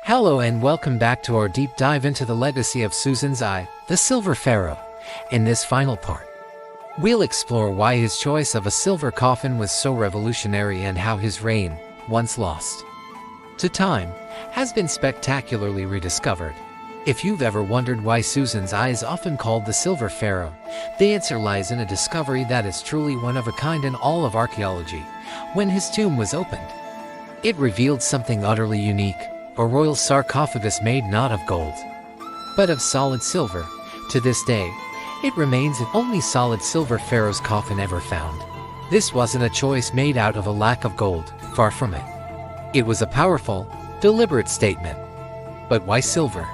Hello and welcome back to our deep dive into the legacy of Psusennes I, the Silver Pharaoh. In this final part, we'll explore why his choice of a silver coffin was so revolutionary and how his reign, once lost to time, has been spectacularly rediscovered. If you've ever wondered why Psusennes I is often called the Silver Pharaoh, the answer lies in a discovery that is truly one of a kind in all of archaeology. When his tomb was opened, it revealed something utterly unique. A royal sarcophagus made not of gold, but of solid silver. To this day, it remains the only solid silver pharaoh's coffin ever found. This wasn't a choice made out of a lack of gold, far from it. It was a powerful, deliberate statement. But why silver?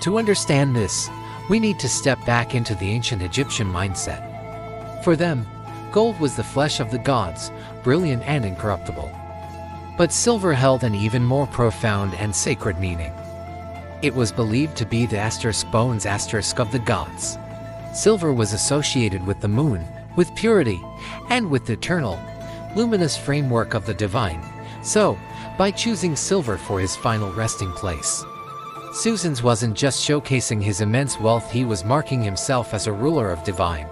To understand this, we need to step back into the ancient Egyptian mindset. For them, gold was the flesh of the gods, brilliant and incorruptible. But silver held an even more profound and sacred meaning. It was believed to be the bones of the gods. Silver was associated with the moon, with purity, and with the eternal, luminous framework of the divine. So, by choosing silver for his final resting place, Psusennes wasn't just showcasing his immense wealth, he was marking himself as a ruler of divine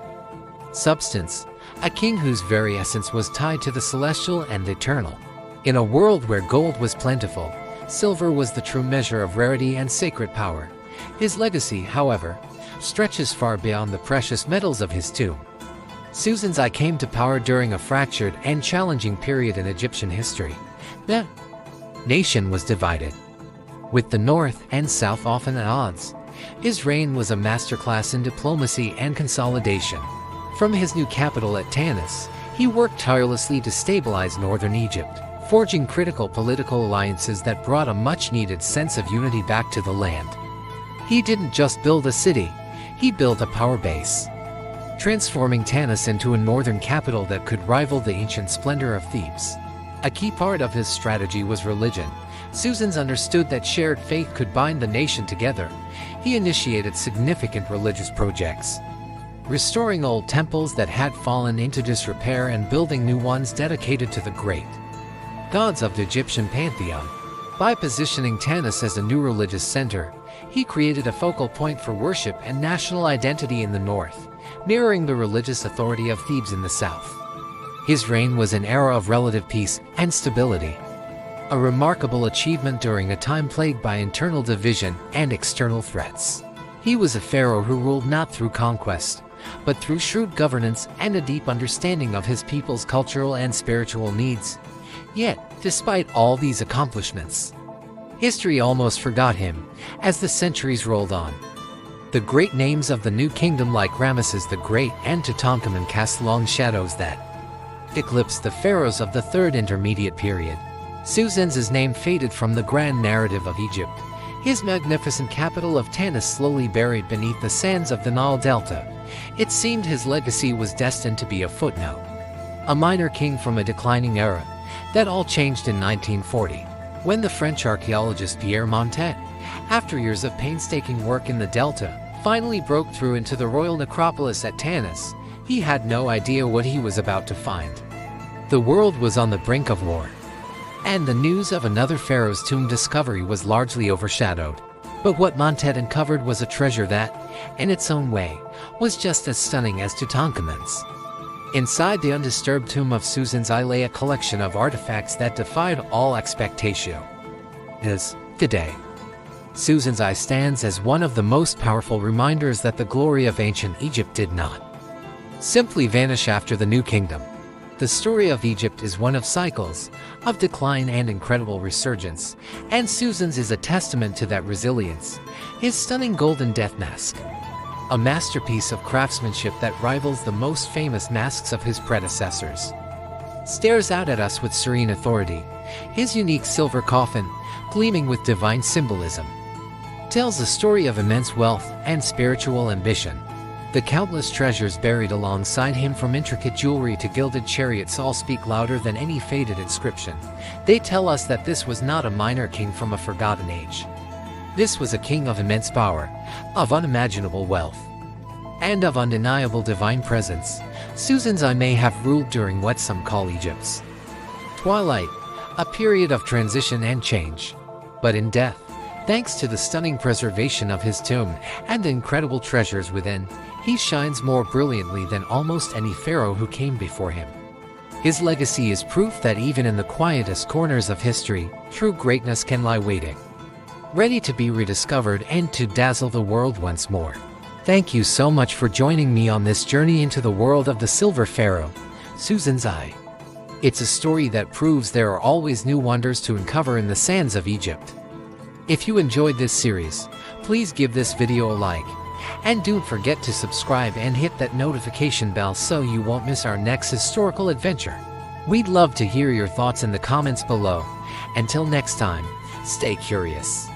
substance, a king whose very essence was tied to the celestial and eternal. In a world where gold was plentiful, silver was the true measure of rarity and sacred power. His legacy, however, stretches far beyond the precious metals of his tomb. Psusennes I came to power during a fractured and challenging period in Egyptian history. The nation was divided, with the north and south often at odds. His reign was a masterclass in diplomacy and consolidation. From his new capital at Tanis, he worked tirelessly to stabilize northern Egypt, forging critical political alliances that brought a much-needed sense of unity back to the land. He didn't just build a city, he built a power base, transforming Tanis into a northern capital that could rival the ancient splendor of Thebes. A key part of his strategy was religion. Psusennes understood that shared faith could bind the nation together. He initiated significant religious projects, restoring old temples that had fallen into disrepair and building new ones dedicated to the great gods of the Egyptian pantheon. By positioning Tanis as a new religious center, he created a focal point for worship and national identity in the north, mirroring the religious authority of Thebes in the south. His reign was an era of relative peace and stability, a remarkable achievement during a time plagued by internal division and external threats. He was a pharaoh who ruled not through conquest, but through shrewd governance and a deep understanding of his people's cultural and spiritual needs. Yet, despite all these accomplishments, history almost forgot him as the centuries rolled on. The great names of the new kingdom like Ramesses the Great and Tutankhamun cast long shadows that eclipsed the pharaohs of the third intermediate period. Psusennes' name faded from the grand narrative of Egypt, his magnificent capital of Tanis slowly buried beneath the sands of the Nile Delta. It seemed his legacy was destined to be a footnote, a minor king from a declining era. That all changed in 1940, when the French archaeologist Pierre Montet, after years of painstaking work in the Delta, finally broke through into the royal necropolis at Tanis. He had no idea what he was about to find. The world was on the brink of war, and the news of another pharaoh's tomb discovery was largely overshadowed. But what Montet uncovered was a treasure that, in its own way, was just as stunning as Tutankhamun's. Inside the undisturbed tomb of Psusennes I lay a collection of artifacts that defied all expectation. Today, Psusennes I stands as one of the most powerful reminders that the glory of ancient Egypt did not simply vanish after the New Kingdom. The story of Egypt is one of cycles, of decline and incredible resurgence, and Psusennes is a testament to that resilience. His stunning golden death mask, a masterpiece of craftsmanship that rivals the most famous masks of his predecessors, stares out at us with serene authority. His unique silver coffin, gleaming with divine symbolism, tells a story of immense wealth and spiritual ambition. The countless treasures buried alongside him, from intricate jewelry to gilded chariots, all speak louder than any faded inscription. They tell us that this was not a minor king from a forgotten age. This was a king of immense power, of unimaginable wealth, and of undeniable divine presence. Psusennes I may have ruled during what some call Egypt's twilight, a period of transition and change. But in death, Thanks to the stunning preservation of his tomb and the incredible treasures within, he shines more brilliantly than almost any pharaoh who came before him. His legacy is proof that even in the quietest corners of history, true greatness can lie waiting, ready to be rediscovered and to dazzle the world once more. Thank you so much for joining me on this journey into the world of the Silver Pharaoh, Psusennes I. It's a story that proves there are always new wonders to uncover in the sands of Egypt. If you enjoyed this series, please give this video a like, and don't forget to subscribe and hit that notification bell so you won't miss our next historical adventure. We'd love to hear your thoughts in the comments below. Until next time, stay curious.